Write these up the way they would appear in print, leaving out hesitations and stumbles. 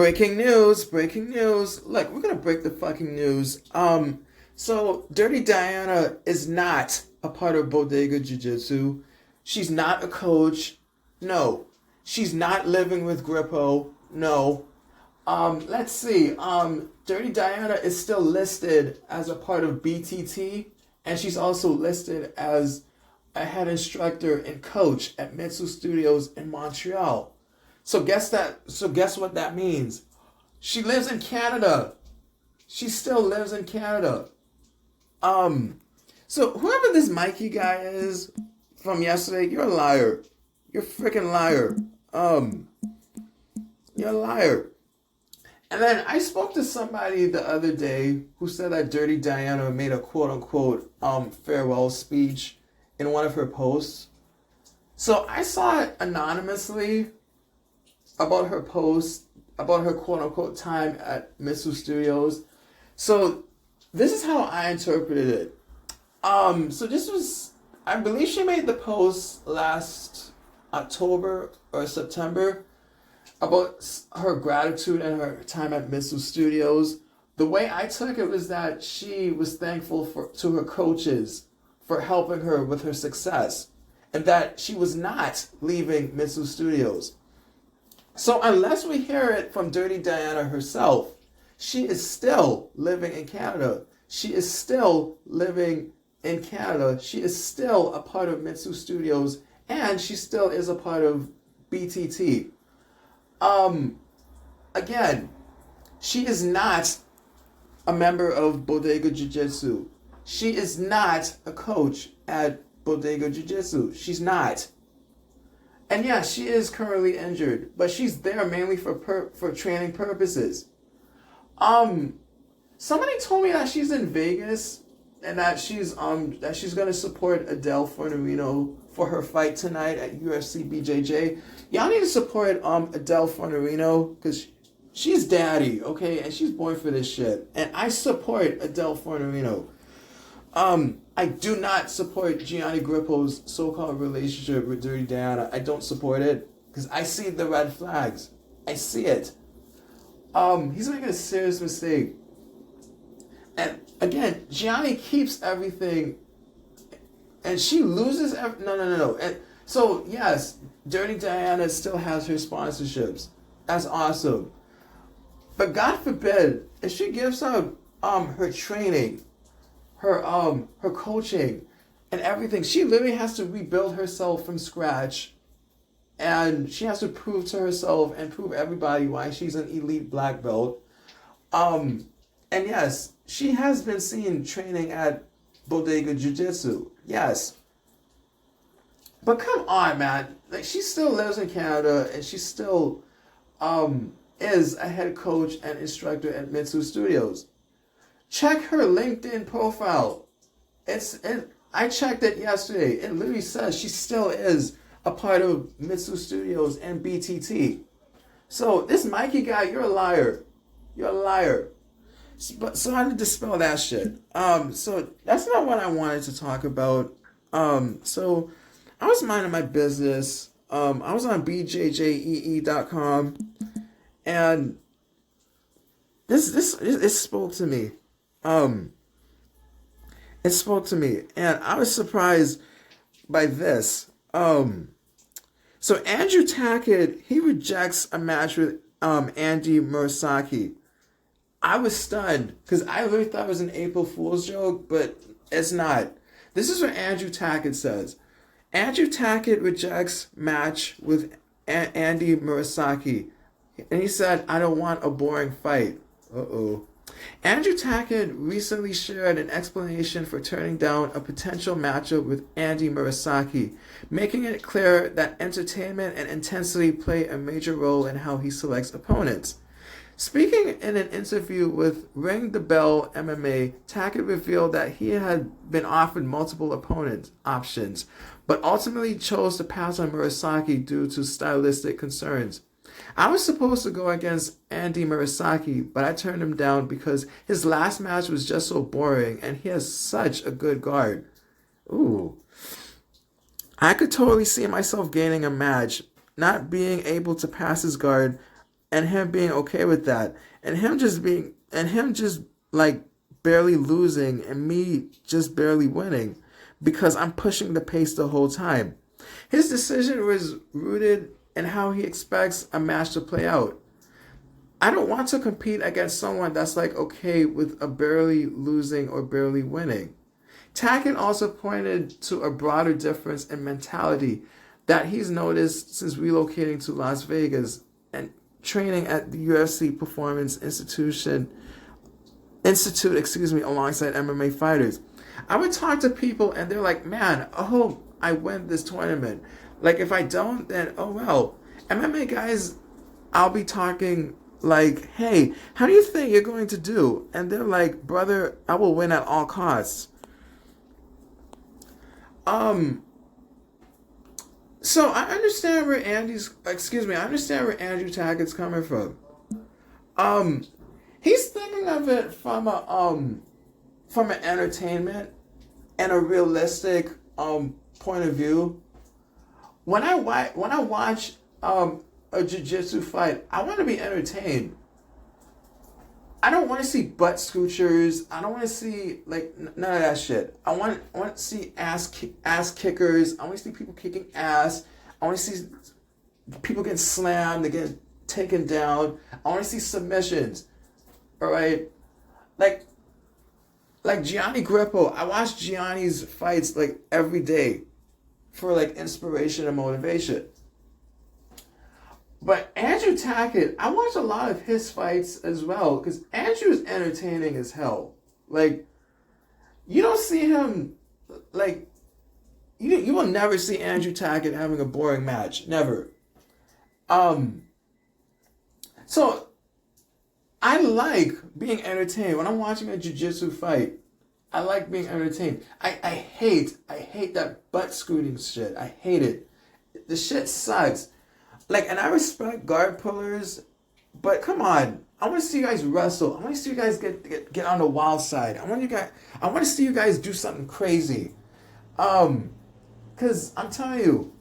Breaking news, breaking news. Look, we're gonna break the fucking news. So Dirty Diana is not a part of Bodega Jiu-Jitsu. She's not a coach. No. She's not living with Grippo. No. Let's see. Dirty Diana is still listed as a part of BTT, and she's also listed as a head instructor and coach at Mitsu Studios in Montreal. So guess what that means? She lives in Canada. She still lives in Canada. So whoever this Mikey guy is from yesterday, you're a liar. You're a freaking liar. You're a liar. And then I spoke to somebody the other day who said that Dirty Diana made a quote unquote farewell speech in one of her posts. So I saw it anonymously about her post, about her quote unquote time at Mitsu Studios. So this is how I interpreted it. So this was, I believe she made the post last October or September about her gratitude and her time at Mitsu Studios. The way I took it was that she was thankful to her coaches for helping her with her success, and that she was not leaving Mitsu Studios. So unless we hear it from Dirty Diana herself, she is still living in Canada. She is still living in Canada. She is still a part of Mitsu Studios, and she still is a part of BTT. Again, she is not a member of Bodega Jiu-Jitsu. She is not a coach at Bodega Jiu-Jitsu. She's not. And yeah, she is currently injured, but she's there mainly for training purposes. Somebody told me that she's in Vegas and that she's gonna support Adele Fornerino for her fight tonight at UFC BJJ. Y'all need to support Adele Fornerino because she's daddy, okay, and she's born for this shit. And I support Adele Fornerino. I do not support Gianni Grippo's so-called relationship with Dirty Diana. I don't support it because I see the red flags. I see it. He's making a serious mistake. And again, Gianni keeps everything, and she loses. No. And so yes, Dirty Diana still has her sponsorships. That's awesome. But God forbid if she gives up her training, her coaching, and everything. She literally has to rebuild herself from scratch, and she has to prove to herself and prove everybody why she's an elite black belt. And yes, she has been seen training at Bodega Jiu-Jitsu. Yes. But come on, man. Like, she still lives in Canada, and she still is a head coach and instructor at Mitsu Studios. Check her LinkedIn profile. I checked it yesterday. It literally says she still is a part of Mitsu Studios and BTT. So this Mikey guy, you're a liar. You're a liar. So I had to dispel that shit. So that's not what I wanted to talk about. So I was minding my business. I was on bjjee.com, and it spoke to me. It spoke to me, and I was surprised by this. So Andrew Tackett, he rejects a match with Andy Murasaki. I was stunned because I really thought it was an April Fool's joke, but it's not. This is what Andrew Tackett says. Andrew Tackett rejects match with Andy Murasaki. And he said, I don't want a boring fight. Uh-oh. Andrew Tackett recently shared an explanation for turning down a potential matchup with Andy Murasaki, making it clear that entertainment and intensity play a major role in how he selects opponents. Speaking in an interview with Ring the Bell MMA, Tackett revealed that he had been offered multiple opponent options, but ultimately chose to pass on Murasaki due to stylistic concerns. I was supposed to go against Andy Murasaki, but I turned him down because his last match was just so boring and he has such a good guard. Ooh. I could totally see myself gaining a match, not being able to pass his guard. and him being okay with that, and him just like barely losing, and me just barely winning because I'm pushing the pace the whole time. His decision was rooted in how he expects a match to play out. I don't want to compete against someone that's like okay with a barely losing or barely winning. Tackett also pointed to a broader difference in mentality that he's noticed since relocating to Las Vegas and training at the UFC Performance Institute, alongside MMA fighters. I would talk to people and they're like, man, I hope I win this tournament. Like if I don't, then oh well. MMA guys, I'll be talking like, hey, how do you think you're going to do? And they're like, brother, I will win at all costs. So I understand where I understand where Andrew Tackett's coming from. He's thinking of it from an entertainment and a realistic point of view. When I watch a jiu-jitsu fight, I want to be entertained. I don't want to see butt scoochers. I don't want to see like none of that shit. I want to see ass kickers. I want to see people kicking ass. I want to see people getting slammed, they get taken down. I want to see submissions. All right, like Gianni Grippo. I watch Gianni's fights like every day for like inspiration and motivation. But Andrew Tackett, I watch a lot of his fights as well because Andrew's entertaining as hell. Like, you don't see him, like, you will never see Andrew Tackett having a boring match. Never. So, I like being entertained. When I'm watching a jiu-jitsu fight, I like being entertained. I hate that butt scooting shit. I hate it. The shit sucks. Like, and I respect guard pullers, but come on. I want to see you guys wrestle. I want to see you guys get on the wild side. I want to see you guys do something crazy. Cause I'm telling you,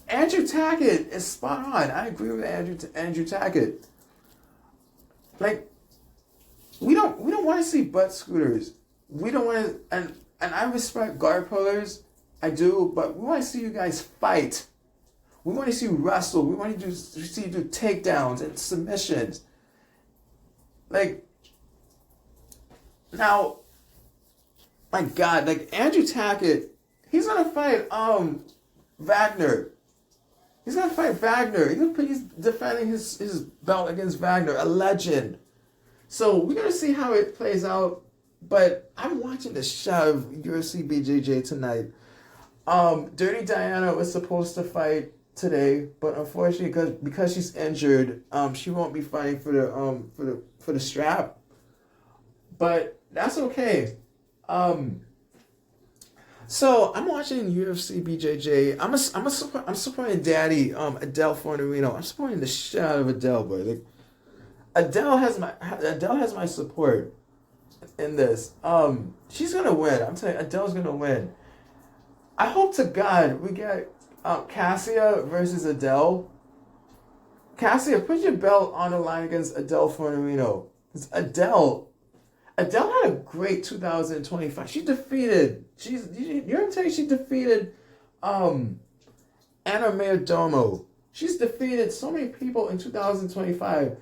Andrew Tackett is spot on. I agree with Andrew Tackett. Like, we don't want to see butt scooters. We don't want to, and I respect guard pullers. I do, but we want to see you guys fight. We want to see you wrestle. We want to see you do takedowns and submissions. Like, now, my God, like Andrew Tackett, he's gonna fight Wagner. He's gonna fight Wagner. He's defending his belt against Wagner, a legend. So we're gonna see how it plays out. But I'm watching the show of UFC BJJ tonight. Dirty Diana was supposed to fight today, but unfortunately, because she's injured, she won't be fighting for the strap. But that's okay. So I'm watching UFC BJJ. I'm supporting Daddy Adele Fornerino. I'm supporting the shit out of Adele, boy. Like Adele has my support in this. She's gonna win. I'm telling you, Adele's gonna win. I hope to God we get Cassia versus Adele. Cassia, put your belt on the line against Adele Fornerino. Because Adele had a great 2025. She defeated Anna Mayordomo. She's defeated so many people in 2025.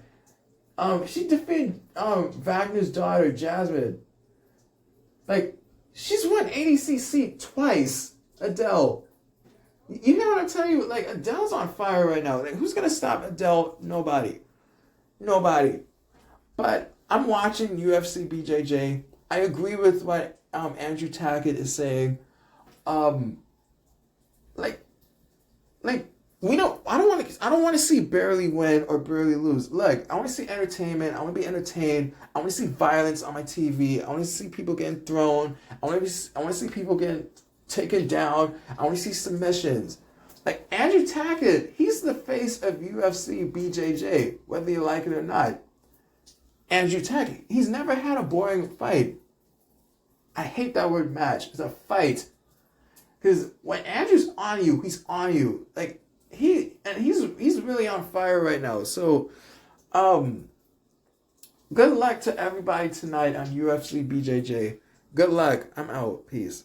She defeated Wagner's daughter, Jasmine. Like, she's won ADCC twice, Adele. You know what I'm telling you? Like, Adele's on fire right now. Like, who's going to stop Adele? Nobody. But I'm watching UFC BJJ. I agree with what Andrew Tackett is saying. I don't want to see barely win or barely lose. Look, I want to see entertainment. I want to be entertained. I want to see violence on my TV. I want to see people getting thrown. I want to see people getting taken down. I want to see submissions. Like Andrew Tackett, he's the face of UFC BJJ, whether you like it or not. Andrew Tackett, he's never had a boring fight. I hate that word match. It's a fight. Because when Andrew's on you, he's on you. Like he's really on fire right now. So Um, Good luck to everybody tonight on UFC BJJ. Good luck. I'm out. Peace.